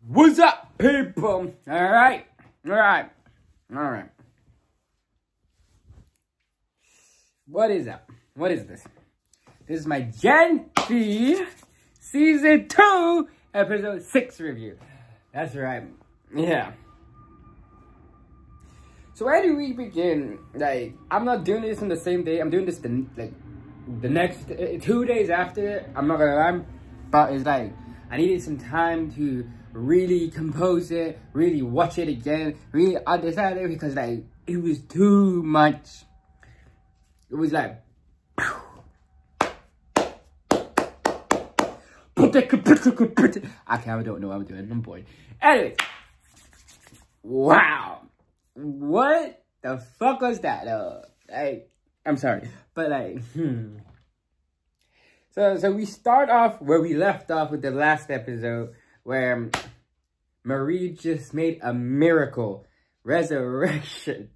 What's up, people? Alright. What is up? What is this? This is my Gen V Season 2, Episode 6 review. That's right. Yeah. So where do we begin? Like, I'm not doing this on the same day. I'm doing this the next 2 days after. I'm not gonna lie. But it's like, I needed some time to really compose it, really watch it again, really understand it, because like it was too much. It was like I don't know what I'm doing. I'm bored. Anyways, wow, what the fuck was that? Like, I'm sorry, but like, So we start off where we left off with the last episode, where Marie just made a miracle resurrection.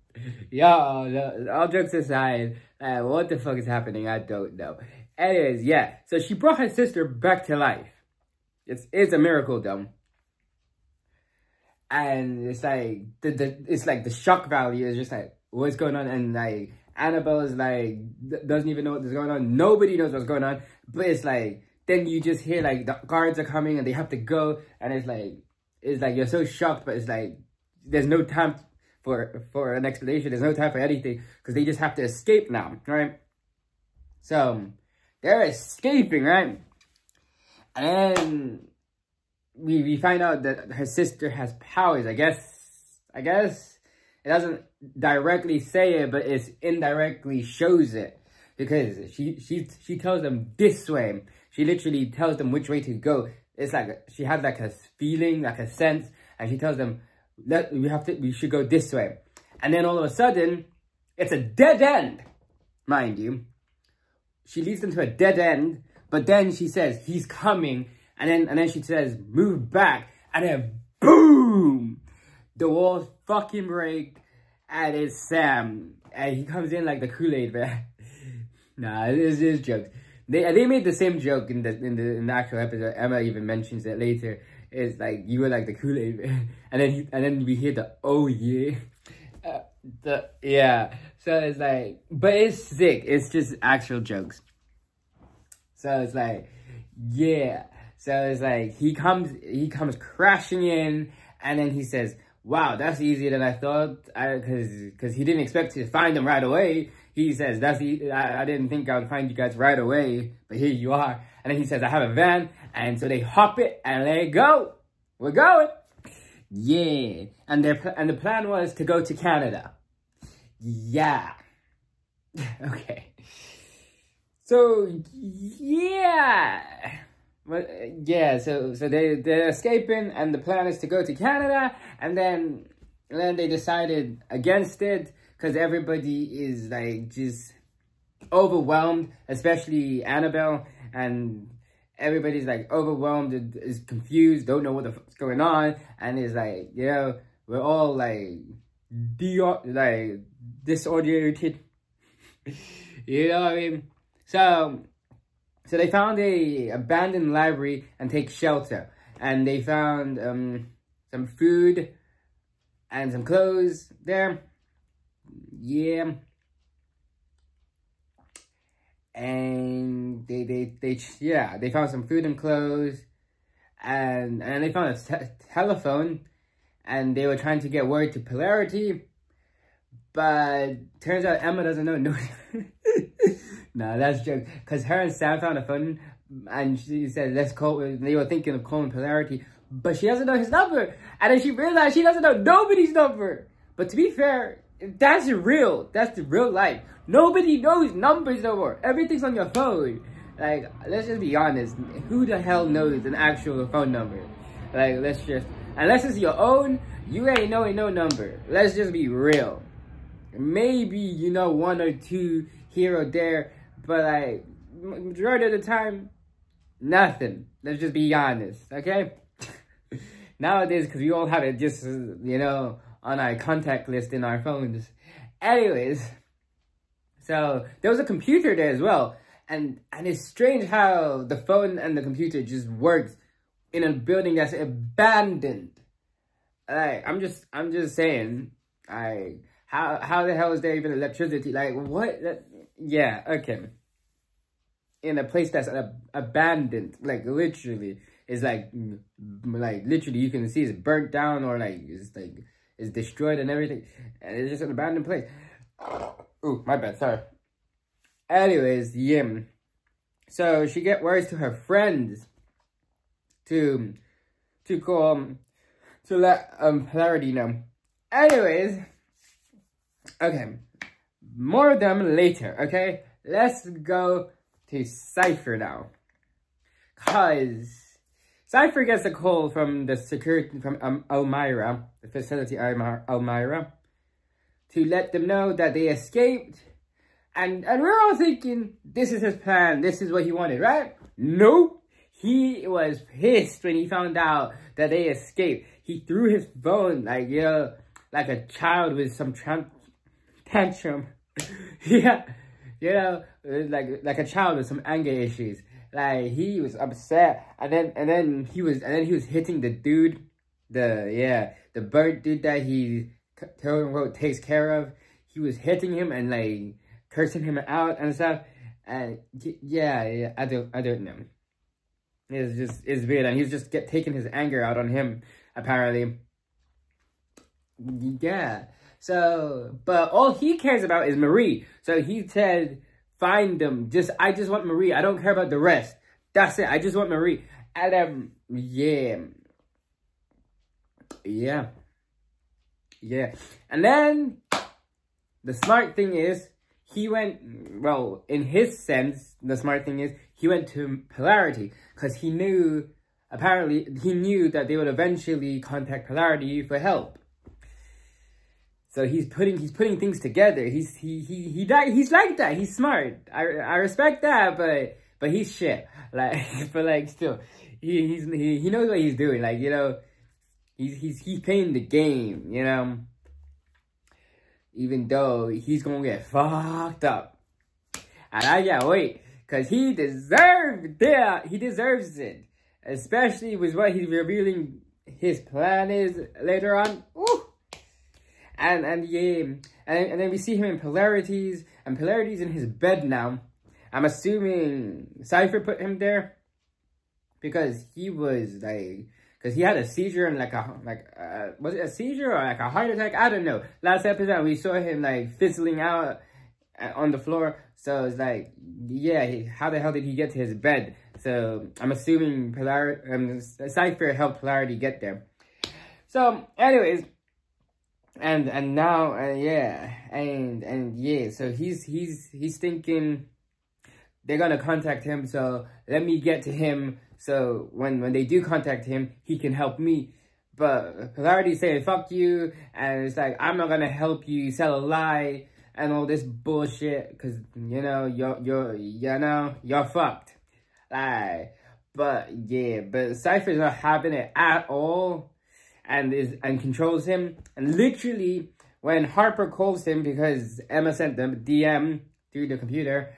Y'all, all jokes aside, what the fuck is happening? I don't know. Anyways, yeah. So she brought her sister back to life. It's a miracle, though. And it's like the shock value is just like, what's going on? And like Annabelle is like doesn't even know what's going on. Nobody knows what's going on. But it's like, then you just hear like the guards are coming and they have to go, and it's like you're so shocked, but it's like there's no time for an explanation. There's no time for anything, because they just have to escape now, right? So they're escaping, right? And then we find out that her sister has powers. I guess it doesn't directly say it, but it indirectly shows it. Because she tells them this way. She literally tells them which way to go. It's like she has like a feeling, like a sense, and she tells them we should go this way. And then all of a sudden, it's a dead end, mind you. She leads them to a dead end, but then she says he's coming, and then she says move back, and then boom, the walls fucking break, and it's Sam, and he comes in like the Kool-Aid man. Nah, it is jokes. They made the same joke in the actual episode. Emma even mentions it later. It's like, you were like the Kool-Aid man. And then we hear the oh yeah. Yeah. So it's like, but it's sick. It's just actual jokes. So it's like, yeah. So it's like he comes crashing in, and then he says, wow, that's easier than I thought, because he didn't expect to find them right away. He says, I didn't think I would find you guys right away, but here you are. And then he says, I have a van, and so they hop it, and they go. We're going. Yeah. And the plan was to go to Canada. Yeah. Okay. So, yeah. Well, yeah, so they're escaping, and the plan is to go to Canada, and then they decided against it, because everybody is like just overwhelmed, especially Annabelle, and everybody's like overwhelmed, is confused, don't know what the fuck's going on, and it's like, you know, we're all like disoriented. You know what I mean? So they found a abandoned library and take shelter. And they found some food and some clothes there. Yeah. And they found some food and clothes. And they found a telephone. And they were trying to get word to Polarity. But turns out Emma doesn't know. No. Nah, that's a joke. Because her and Sam found a phone, and she said, let's call. They were thinking of calling Polarity, but she doesn't know his number. And then she realized she doesn't know nobody's number. But to be fair, that's real. That's the real life. Nobody knows numbers no more. Everything's on your phone. Like, let's just be honest. Who the hell knows an actual phone number? Like, unless it's your own, you ain't knowing no number. Let's just be real. Maybe you know one or two here or there, but like majority of the time, nothing. Let's just be honest, okay? Nowadays, because we all have it just, you know, on our contact list in our phones. Anyways, so there was a computer there as well, and it's strange how the phone and the computer just works in a building that's abandoned. Like, I'm just saying, how the hell is there even electricity? Like, what? Yeah, okay. In a place that's abandoned, like, literally, it's like literally you can see it's burnt down or like it's destroyed and everything, and it's just an abandoned place. Ooh, my bad, sorry. Anyways, yeah. So she get words to her friends to let Polarity know. Anyways, okay, more of them later. Okay, let's go to Cypher now, cause Cypher gets a call from the security from Elmira, the facility Elmira, to let them know that they escaped, and we're all thinking this is his plan, this is what he wanted, right? Nope. He was pissed when he found out that they escaped. He threw his phone, like, you know, like a child with some tantrum. Yeah, you know, like a child with some anger issues. Like, he was upset, and then he was hitting the dude, the burnt dude that he quote unquote takes care of. He was hitting him and like cursing him out and stuff. And yeah, I don't know. It's weird, and he's just taking his anger out on him, apparently. Yeah. So, but all he cares about is Marie. So he said, find them. I just want Marie. I don't care about the rest. That's it. I just want Marie. And yeah. And then the smart thing is, he went, well, in his sense, the smart thing is, he went to Polarity, because he knew that they would eventually contact Polarity for help. So he's putting things together. He's like that. He's smart. I respect that, but he's shit. Like, but like still, he knows what he's doing. Like, you know, he's playing the game, you know. Even though he's gonna get fucked up. And I can't wait, because he deserves it. Especially with what he's revealing his plan is later on. Ooh. And yeah, and then we see him in Polarity's, and Polarity's in his bed now. I'm assuming Cypher put him there, because he was like, because he had a seizure and was it a seizure or like a heart attack? I don't know. Last episode, we saw him like fizzling out on the floor. So it's like, yeah, how the hell did he get to his bed? So I'm assuming Cypher helped Polarity get there. So anyways, and now, yeah, and yeah, so he's thinking they're gonna contact him. So let me get to him. So when they do contact him, he can help me. But Polarity saying, fuck you. And it's like, I'm not going to help you sell a lie and all this bullshit. Because, you know, you're fucked. Like, but yeah, but Cypher's not having it at all. And controls him. And literally, when Harper calls him, because Emma sent them a DM through the computer,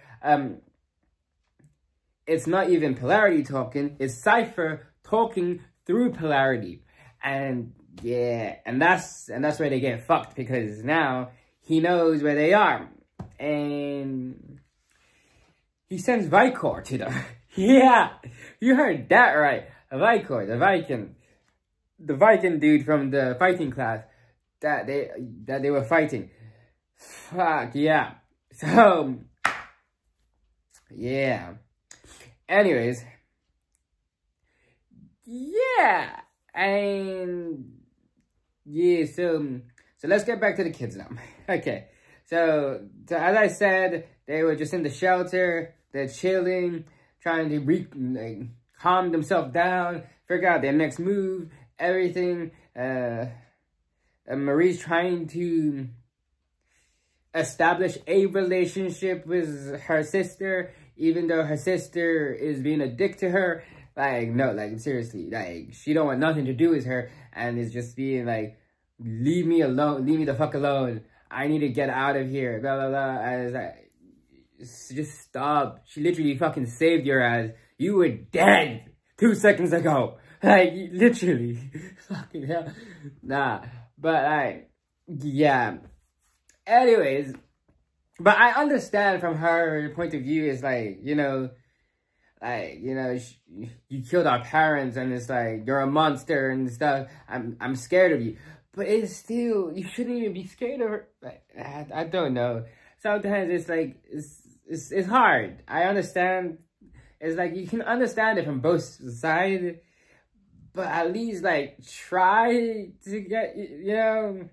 it's not even Polarity talking, it's Cypher talking through Polarity. And yeah, and that's where they get fucked, because now he knows where they are. And he sends Vicor to them. Yeah, you heard that right. Vicor, the Viking dude from the fighting class that they were fighting. Fuck yeah. So yeah. Anyways, yeah, and yeah, so let's get back to the kids now. Okay, so as I said, they were just in the shelter, they're chilling, trying to calm themselves down, figure out their next move, everything. And Marie's trying to establish a relationship with her sister, even though her sister is being a dick to her. Like, no, like, seriously, like, she don't want nothing to do with her, and is just being like, leave me alone, leave me the fuck alone, I need to get out of here, blah, blah, blah. And it's like, just stop. She literally fucking saved your ass. You were dead 2 seconds ago. Like, literally. Fucking hell. Nah. But, like, yeah. Anyways. But I understand from her point of view, is like, you know, you killed our parents and it's like, you're a monster and stuff. I'm scared of you. But it's still, you shouldn't even be scared of her. Like, I don't know. Sometimes it's like, it's hard. I understand. It's like, you can understand it from both sides. But at least, like, try to get, you know,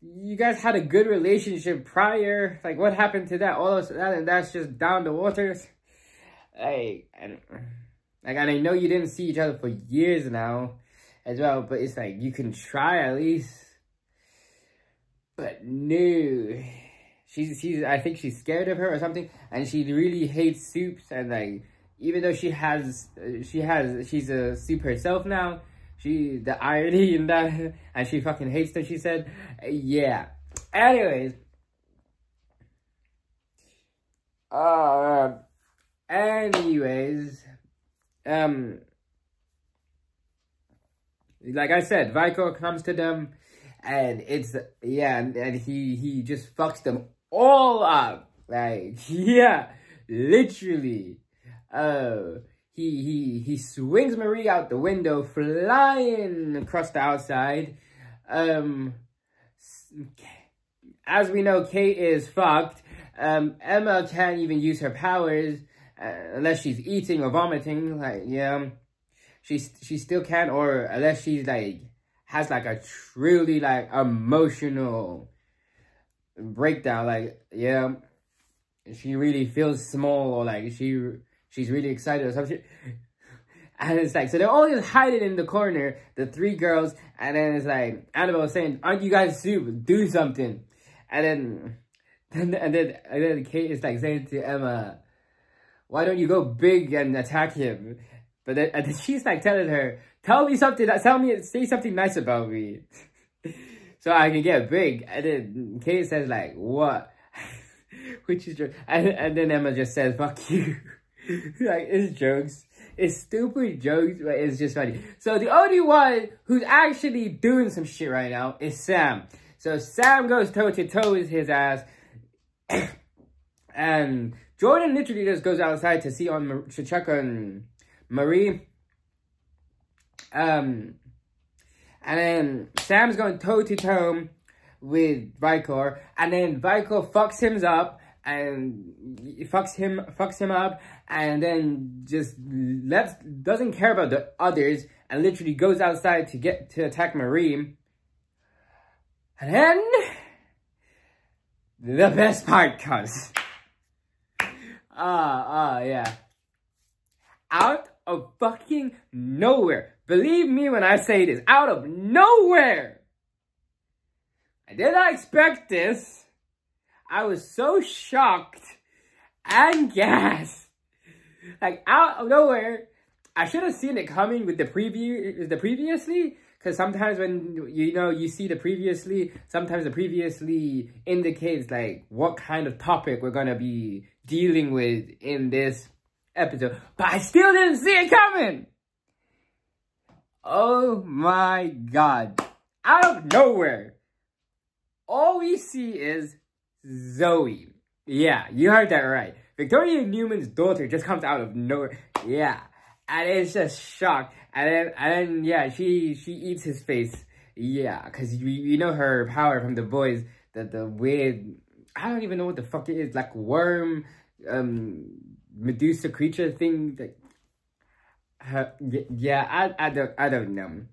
you guys had a good relationship prior. Like, what happened to that? All of a sudden, that's just down the waters. Like, and I know you didn't see each other for years now as well, but it's like, you can try at least. But no, I think she's scared of her or something, and she really hates soups. And like, even though she's a soup herself now, the irony in that, and she fucking hates them, she said. Yeah. Anyways. Like I said, Vicor comes to them, and it's, yeah, and he just fucks them all up. Like, yeah, literally. He swings Marie out the window, flying across the outside. As we know, Kate is fucked. Emma can't even use her powers unless she's eating or vomiting. Like, yeah, she still can't, or unless she's like has like a truly like emotional breakdown. Like, yeah, she really feels small, or like she's really excited or something. And it's like, so they're all just hiding in the corner, the three girls, and then it's like, Annabelle is saying, aren't you guys soup? Do something. And then Kate is like saying to Emma, why don't you go big and attack him? And then she's like telling her, say something nice about me. So I can get big. And then Kate says like, what? Which is true. And then Emma just says, fuck you. Like, it's jokes. It's stupid jokes, but it's just funny. So the only one who's actually doing some shit right now is Sam. So Sam goes toe-to-toe with his ass. And Jordan literally just goes outside to check on Marie. And then Sam's going toe-to-toe with Vicor. And then Vicor fucks him up. And fucks him up, and then just doesn't care about the others, and literally goes outside to attack Marie. And then the best part comes. Yeah. Out of fucking nowhere. Believe me when I say this, out of nowhere. I did not expect this. I was so shocked and gassed. Like, out of nowhere. I should have seen it coming with the previously. Because sometimes when, you see the previously, sometimes the previously indicates, like, what kind of topic we're going to be dealing with in this episode. But I still didn't see it coming. Oh my God. Out of nowhere. All we see is Zoe. Yeah, you heard that right. Victoria Newman's daughter just comes out of nowhere. Yeah. And it's just shocked. And then yeah, she eats his face. Yeah, because you know her power from The Boys. The weird, I don't even know what the fuck it is. Like worm, Medusa creature thing. Like, yeah, I don't know.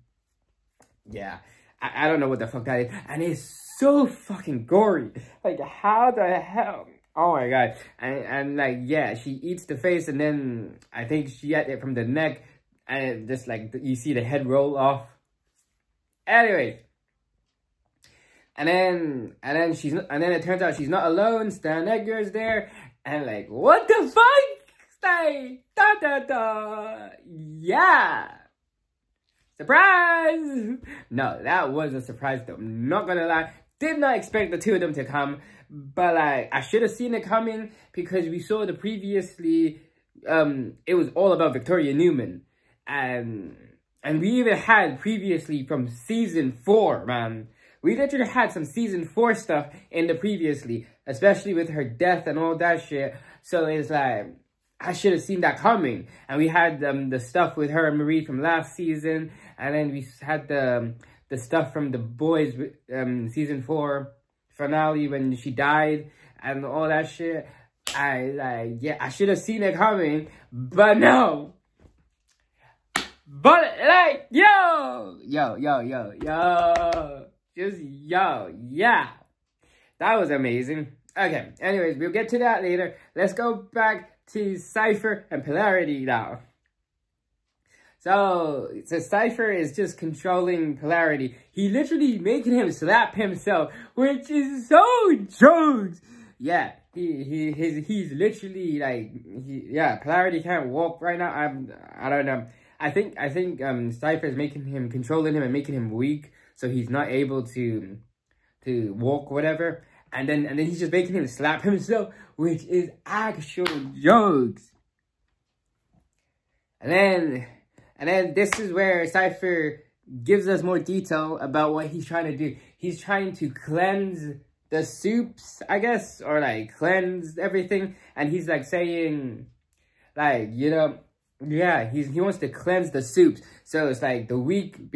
Yeah. I don't know what the fuck that is. And it's so fucking gory. Like, how the hell? Oh my God. And like, yeah, she eats the face, and then I think she ate it from the neck, and it just like, you see the head roll off. Anyway. And then it turns out she's not alone. Stan Edgar's there. And like, what the fuck? Like, da. Yeah. Surprise! No, that was a surprise though. I'm not gonna lie. Did not expect the two of them to come. But like, I should have seen it coming, because we saw the previously it was all about Victoria Newman. And we even had previously from season 4, man. We literally had some season 4 stuff in the previously, especially with her death and all that shit. So it's like, I should have seen that coming. And we had the stuff with her and Marie from last season. And then we had the stuff from The Boys season 4 finale when she died and all that shit. I should have seen it coming, but no. But like, yo, just yeah. That was amazing. Okay, anyways, we'll get to that later. Let's go back to Cypher and Polarity now. So Cypher is just controlling Polarity. He literally making him slap himself, which is so jokes. Yeah, he's literally like, Polarity can't walk right now. I don't know. I think Cypher is controlling him and making him weak, so he's not able to walk, whatever. And then he's just making him slap himself, which is actual jokes. And then this is where Cypher gives us more detail about what he's trying to do. He's trying to cleanse the soups, I guess, or like cleanse everything. And he's like saying, like, you know, yeah, he wants to cleanse the soups. So it's like the weak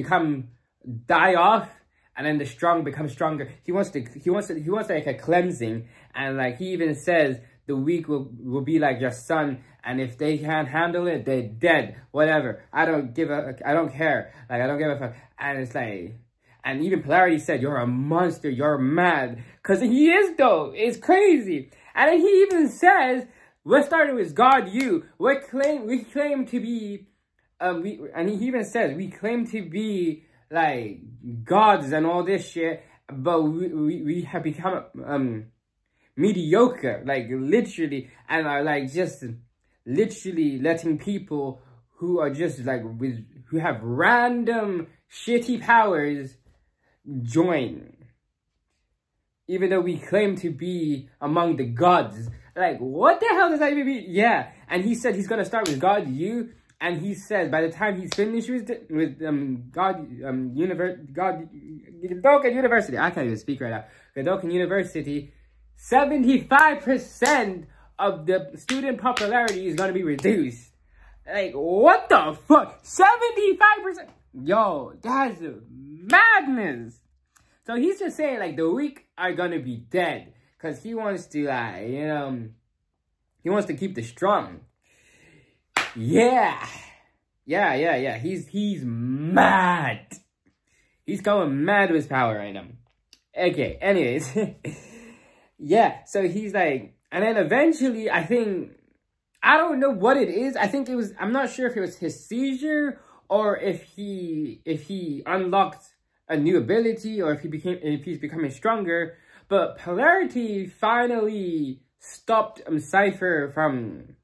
die off, and then the strong become stronger. He wants like a cleansing, and like he even says the weak will be like your son, and if they can't handle it, they're dead. Whatever. I don't care. Like I don't give a fuck. And it's like, and even Polarity said, "You're a monster. You're mad." Cause he is though. It's crazy. And then he even says, "We're starting with God. We claim to be, and he even says we claim to be like gods and all this shit, but we have become mediocre, like literally, and are like just literally letting people who are just like who have random shitty powers join, even though we claim to be among the gods." Like, what the hell does that even mean? Yeah, and he said he's gonna start with God, and he said by the time he's finished with Godokan University, I can't even speak right now. Godokan University, 75% of the student popularity is gonna be reduced. Like, what the fuck? 75%? Yo, that's madness. So he's just saying like the weak are gonna be dead. Because he wants to, like, you know, he wants to keep the strong. Yeah. He's mad. He's going mad with his power right now. Okay, anyways. Yeah, so he's like, and then eventually, I don't know what it is. I think it was, I'm not sure if it was his seizure or if he unlocked a new ability or if he's becoming stronger. But Polarity finally stopped Cypher from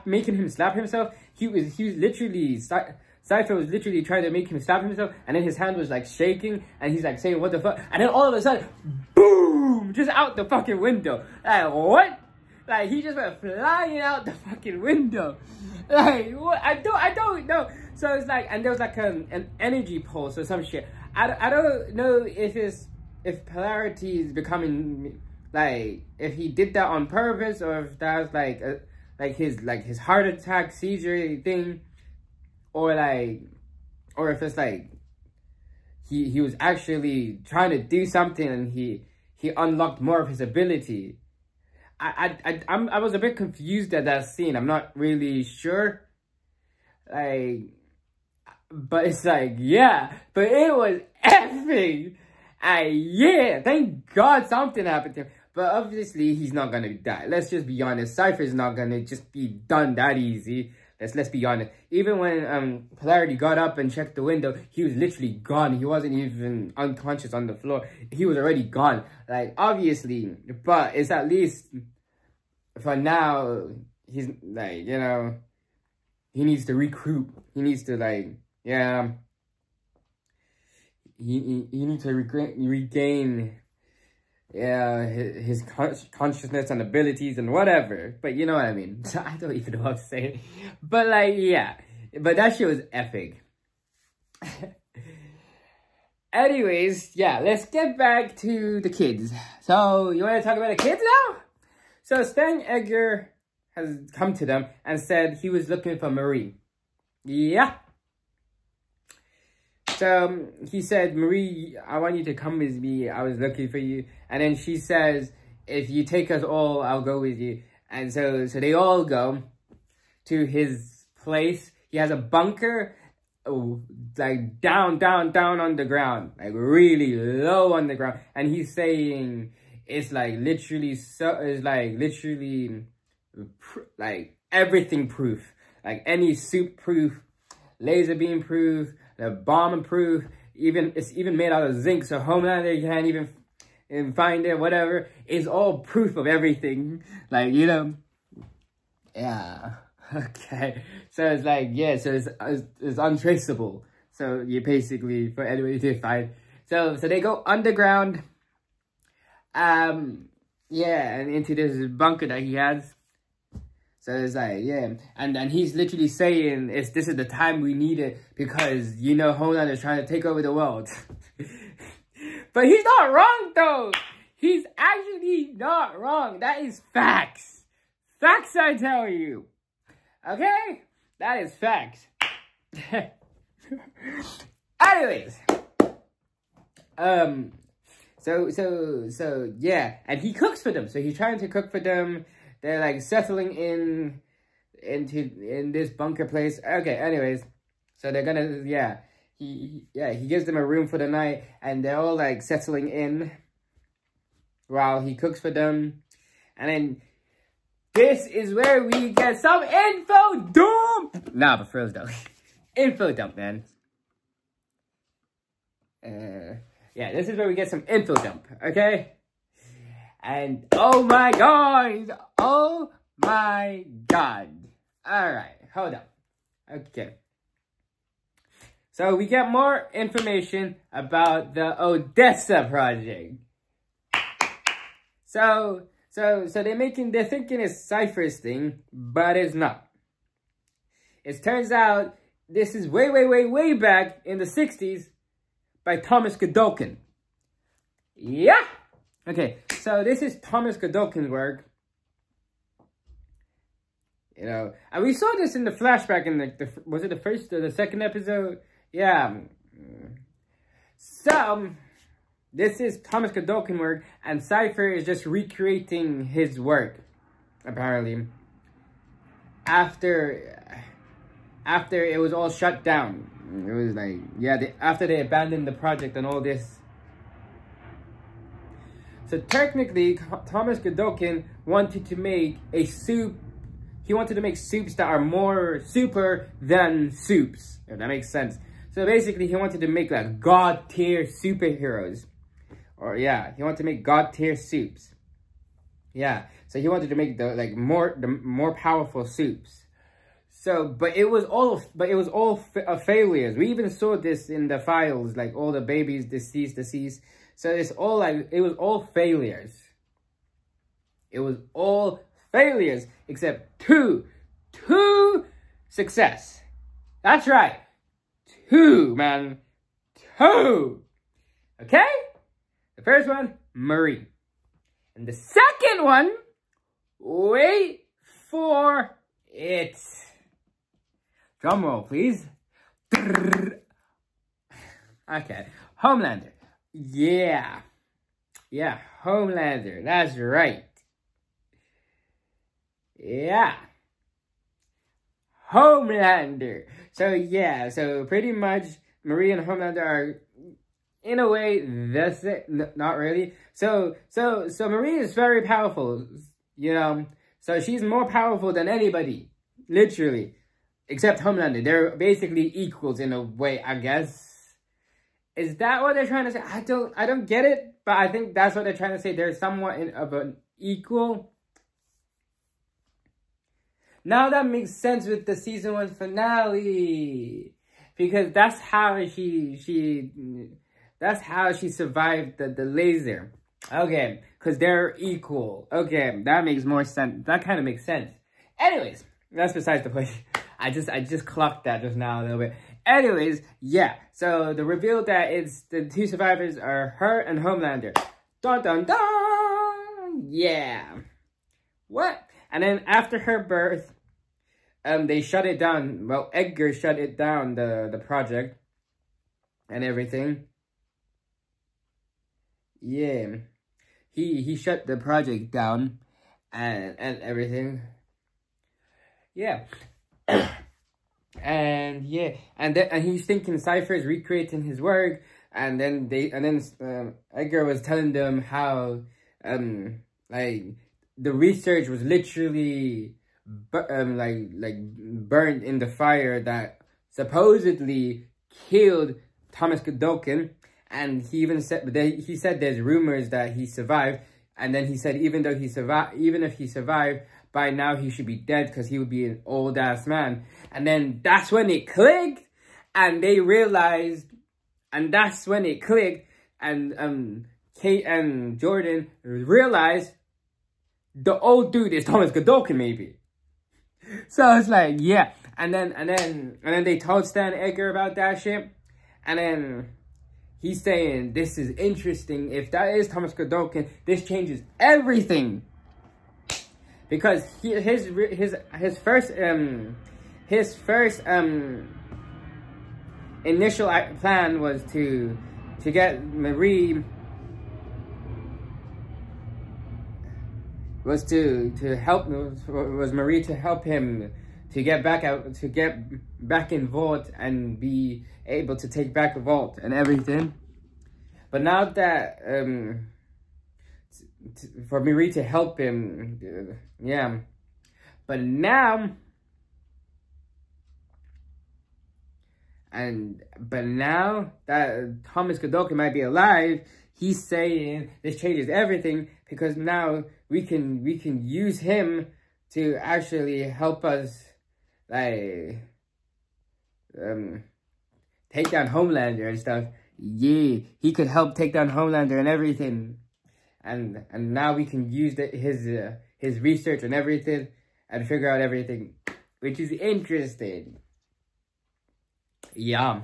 making him slap himself. He was literally, Cypher was literally trying to make him slap himself, and then his hand was like shaking, and he's like saying, "What the fuck?" And then all of a sudden, boom, just out the fucking window. Like, what? Like, he just went flying out the fucking window. Like, what? I don't know. So it's like, and there was like an energy pulse or some shit. I don't know if Polarity is becoming, like, if he did that on purpose, or if that was like his heart attack seizure thing, or if it's like he was actually trying to do something and he unlocked more of his ability. I was a bit confused at that scene. I'm not really sure, like, but it's like, yeah, but it was epic. Yeah, thank God something happened to him. But obviously, he's not gonna die. Let's just be honest. Cypher's not gonna just be done that easy. Let's be honest. Even when Polarity got up and checked the window, he was literally gone. He wasn't even unconscious on the floor. He was already gone. Like, obviously, but it's at least for now, he's like, you know, he needs to recruit. He needs to, like, yeah, he needs to regain yeah, his consciousness and abilities and whatever. But you know what I mean. I don't even know how to say it. But like, yeah. But that shit was epic. Anyways, yeah, let's get back to the kids. So, you want to talk about the kids now? So, Stan Edgar has come to them and said he was looking for Marie. Yeah. So, he said, Marie, I want you to come with me. I was looking for you. And then she says, if you take us all, I'll go with you. And so they all go to his place. He has a bunker, like down on the ground, like really low on the ground. And he's saying it's like literally, like everything proof, like any soup proof, laser beam proof, the bomb proof. It's even made out of zinc, so Homelander can't even find it. Whatever, it's all proof of everything. Like, you know, yeah. Okay, so it's like, yeah, so it's untraceable. So you basically, for anybody to find. So they go underground, yeah, and into this bunker that he has. So it's like, yeah, and he's literally saying, this is the time we need it, because, you know, Homelander is trying to take over the world. But he's not wrong, though. He's actually not wrong. That is facts. Facts, I tell you. Okay? That is facts. Anyways. So yeah, and he cooks for them. So he's trying to cook for them. They're like settling in this bunker place. Okay, anyways. So they're gonna, yeah. He gives them a room for the night, and they're all like settling in while he cooks for them. And then this is where we get some info dump! Nah, but for real though. Info dump, man. Yeah, this is where we get some info dump, okay? And oh my god! Oh my god. Alright, hold up. Okay. So we get more information about the Odessa project. So they're thinking it's Cypher's thing, but it's not. It turns out this is way back in the 60s by Thomas Godolkin. Yeah! Okay, so this is Thomas Godolkin's work. You know, and we saw this in the flashback in was it the first or the second episode? Yeah. So, this is Thomas Godolkin work, and Cypher is just recreating his work, apparently. After it was all shut down. It was like, yeah, after they abandoned the project and all this. So technically, Thomas Godolkin wanted to make a soup. He wanted to make soups that are more super than soups, if that makes sense. So basically, he wanted to make like god-tier superheroes. Or yeah, he wanted to make god-tier soups. Yeah, so he wanted to make the more powerful soups. So, but it was all failures. We even saw this in the files, like all the babies deceased. So it's all like, it was all failures. It was all failures except two success. That's right. 2, man. 2. Okay? The first one, Marie. And the second one, wait for it. Drum roll, please. Okay. Homelander. Yeah. Yeah, Homelander. That's right. Yeah. Homelander. So yeah, so pretty much Marie and Homelander are in a way that's it. Not really. So Marie is very powerful, you know. So she's more powerful than anybody, literally, except Homelander. They're basically equals in a way, I guess. Is that what they're trying to say? I don't get it, but I think that's what they're trying to say. They're somewhat of an equal. Now that makes sense with the season 1 finale, because that's how she survived the laser. Okay, because they're equal. Okay, that makes more sense. That kind of makes sense. Anyways, that's besides the point. I just clocked that just now a little bit. Anyways, yeah. So the reveal that it's the two survivors are her and Homelander. Dun dun dun. Yeah. What? And then after her birth, they shut it down. Well, Edgar shut it down, the project and everything. Yeah. He shut the project down and everything. Yeah. And yeah, and he's thinking Cypher is recreating his work, and then Edgar was telling them how like the research was literally burned in the fire that supposedly killed Thomas Godokin. And he even said there's rumors that he survived, and then he said even if he survived, by now he should be dead because he would be an old ass man. And then that's when it clicked, and they realized, and that's when it clicked, and Kate and Jordan realized the old dude is Thomas Godokin maybe. So it's like, yeah, and then they told Stan Edgar about that shit, and then he's saying, this is interesting. If that is Thomas Godokin, this changes everything. Because his first initial plan was to get Marie, was Marie to help him to get back in Vault and be able to take back the Vault and everything. But now that for Marie to help him, yeah. But now that Thomas Godokin might be alive, he's saying this changes everything, because now we can use him to actually help us, like, take down Homelander and stuff. Yeah, he could help take down Homelander and everything. And now we can use his research and everything and figure out everything, which is interesting. Yeah.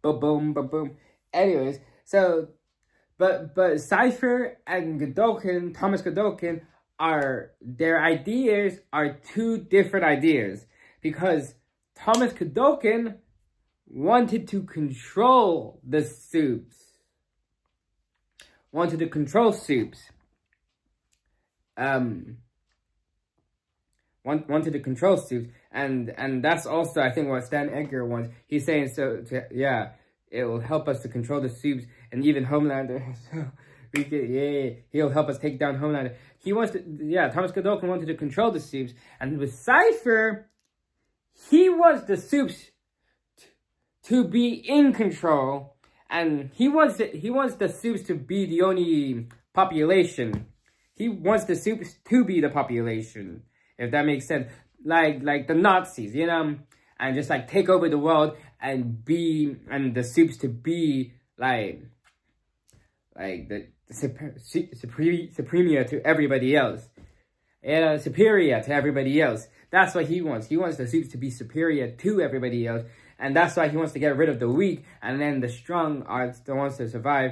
Ba-boom, ba-boom. Anyways, so, but Cypher and Godokin, Thomas Godokin, their ideas are two different ideas. Because Thomas Godokin wanted to control the Supes. Wanted to control Supes. Wanted to control Supes, and that's also, I think, what Stan Edgar wants. He's saying, yeah, it will help us to control the Supes and even Homelander. So we could, yeah, he'll help us take down Homelander. He wants to, yeah, Thomas Godokin wanted to control the Supes, and with Cypher, he wants the Supes to be in control. And he wants the Supes to be the only population. He wants the Supes to be the population, if that makes sense. Like the Nazis, you know, and just like take over the world and the Supes to be like the superior to everybody else. Superior to everybody else. That's what he wants. He wants the Supes to be superior to everybody else. And that's why he wants to get rid of the weak, and then the strong are the ones to survive.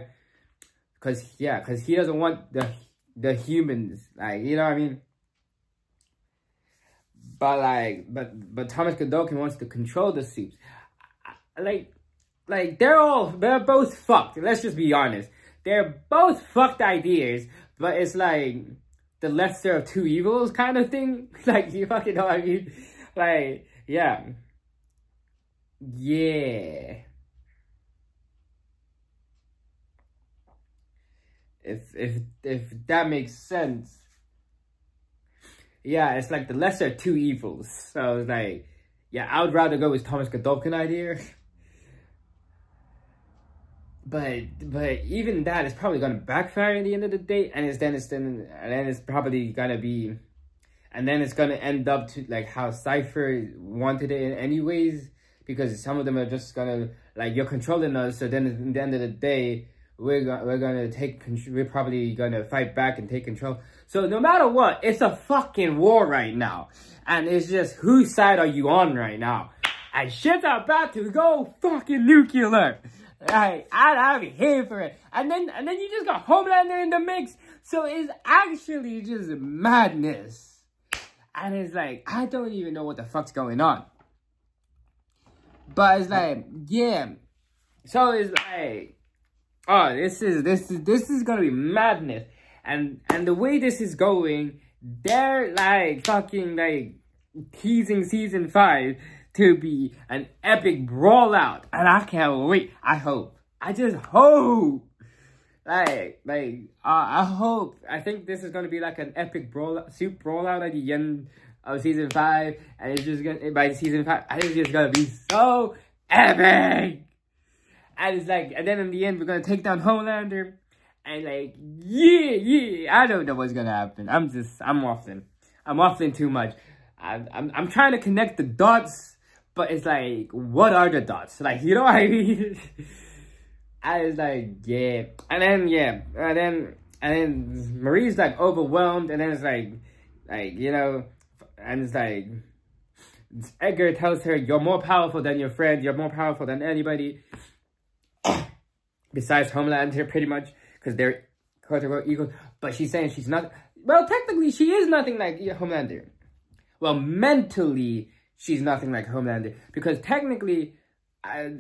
Because he doesn't want the humans, like, you know what I mean? But Thomas Godokin wants to control the Supes. Like they're both fucked. Let's just be honest. They're both fucked ideas, but it's like the lesser of two evils kind of thing. Like, you fucking know what I mean? Like, yeah. Yeah. If that makes sense. Yeah, it's like the lesser of two evils. So it's like, yeah, I would rather go with Thomas Godokin idea. But even that is probably gonna backfire at the end of the day, and then it's probably gonna be, and then it's gonna end up to like how Cypher wanted it anyways. Because some of them are just gonna, like, you're controlling us, so then at the end of the day, we're probably gonna fight back and take control. So no matter what, it's a fucking war right now. And it's just, whose side are you on right now? And shit's about to go fucking nuclear. I'm here for it. And then you just got Homelander in the mix. So it's actually just madness. And it's like, I don't even know what the fuck's going on. But it's like, yeah. So it's like, oh, this is gonna be madness. And the way this is going, they're like fucking like teasing season 5 to be an epic brawl out. And I can't wait. I hope. I just hope. I hope. I think this is gonna be like an epic brawl out at the end of season 5, and it's just gonna, by season 5, I think it's just gonna be so epic. And it's like, and then in the end, we're gonna take down Homelander, and like, yeah, I don't know what's gonna happen. I'm waffling too much. I'm trying to connect the dots, but it's like, what are the dots? Like, you know what I mean? I was like, yeah, and then Marie's like overwhelmed, and then it's like, you know. And it's like, Edgar tells her, you're more powerful than your friend. You're more powerful than anybody. Besides Homelander, pretty much. Because they're quote-unquote equal. But she's saying she's not. Well, technically, she is nothing like Homelander. Well, mentally, she's nothing like Homelander. Because technically,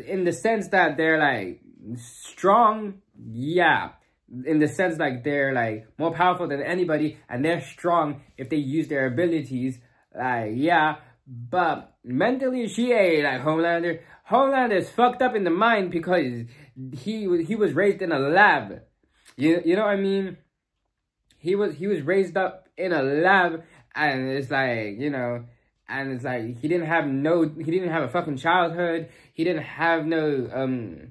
in the sense that they're like strong, yeah. In the sense like they're like more powerful than anybody, and they're strong if they use their abilities, like, yeah. But mentally, she ain't like Homelander. Homelander's fucked up in the mind because he was raised in a lab. You know what I mean? He was raised up in a lab, and it's like, you know, and it's like he didn't have a fucking childhood. He didn't have no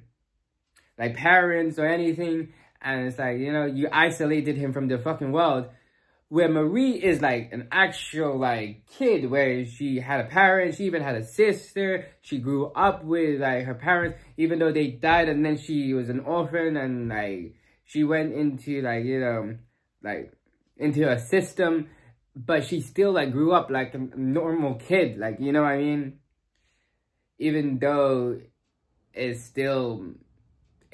like parents or anything. And it's like, you know, you isolated him from the fucking world. Where Marie is like an actual like kid, where she had a parent, she even had a sister. She grew up with like her parents, even though they died, and then she was an orphan, and like she went into like, you know, like into a system, but she still like grew up like a normal kid, like, you know what I mean? Even though it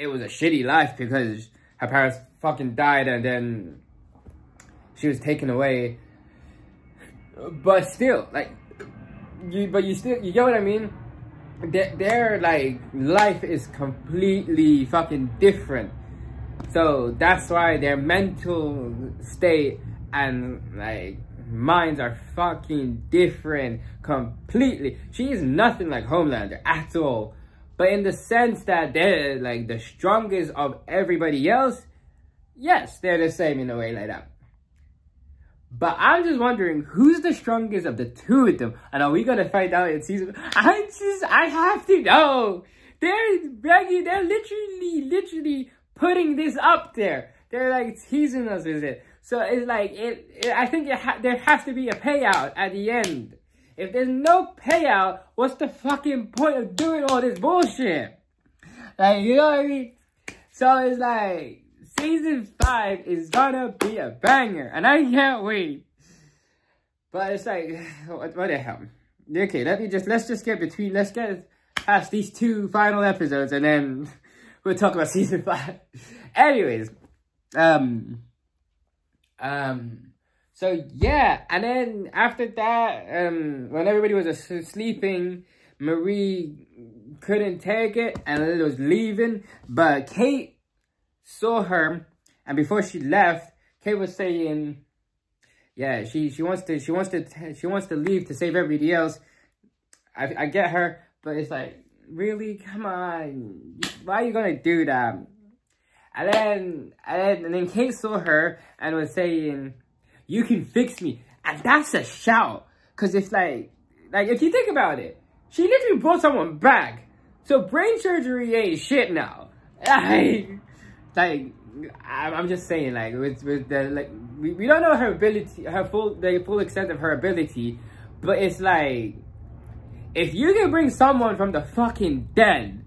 was a shitty life because her parents fucking died, and then she was taken away. But still, like, you get what I mean? Their like life is completely fucking different. So that's why their mental state and like minds are fucking different completely. She is nothing like Homelander at all. But in the sense that they're like the strongest of everybody else, yes, they're the same in a way like that. But I'm just wondering, who's the strongest of the two of them? And are we gonna find out in season? I have to know. They're literally putting this up there. They're like teasing us with it. So it's like, I think there has to be a payout at the end. If there's no payout, what's the fucking point of doing all this bullshit? Like, you know what I mean? So it's like, season 5 is gonna be a banger, and I can't wait. But it's like, what the hell? Okay, let's get past these 2 final episodes, and then we'll talk about season 5. Anyways, so yeah, and then after that, when everybody was sleeping, Marie couldn't take it and was leaving, but Kate saw her, and before she left, Kate was saying, yeah, she wants to leave to save everybody else. I get her, but it's like, really, come on, why are you gonna do that? And then Kate saw her and was saying, you can fix me. And that's a shout. Cause it's like if you think about it, she literally brought someone back. So brain surgery ain't shit now. I'm just saying, like, with the, like, we don't know her ability, the full extent of her ability, but it's like, if you can bring someone from the fucking dead,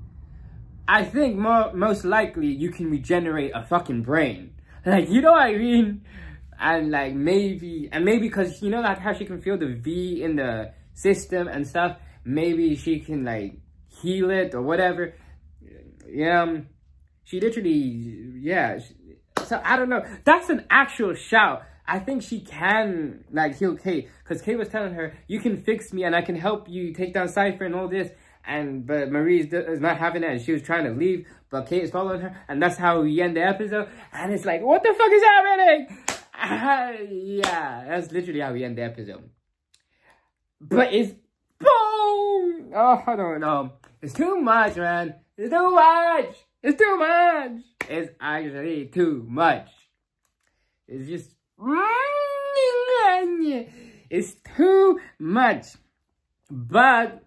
I think most likely you can regenerate a fucking brain. Like, you know what I mean? And like maybe because you know like how she can feel the V in the system and stuff, maybe she can like heal it or whatever. Yeah, she literally, yeah. So I don't know. That's an actual shout. I think she can like heal Kate, because Kate was telling her, you can fix me and I can help you take down Cypher and all this. But Marie is not having it, and she was trying to leave, but Kate is following her, and that's how we end the episode. And it's like, what the fuck is happening? Yeah, that's literally how we end the episode. But it's boom! Oh, I don't know. It's too much, man. It's too much. It's too much. It's actually too much. It's just, it's too much. But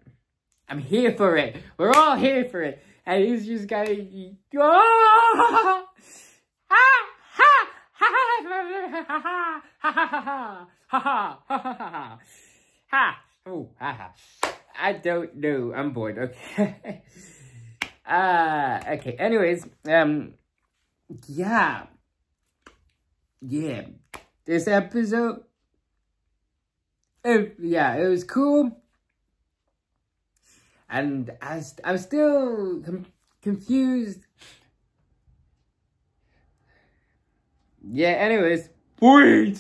I'm here for it. We're all here for it. And it's just gotta, I don't know. I'm bored. Okay. Okay. Anyways, yeah. This episode, it was cool. And I'm still confused. Yeah, anyways. Wait!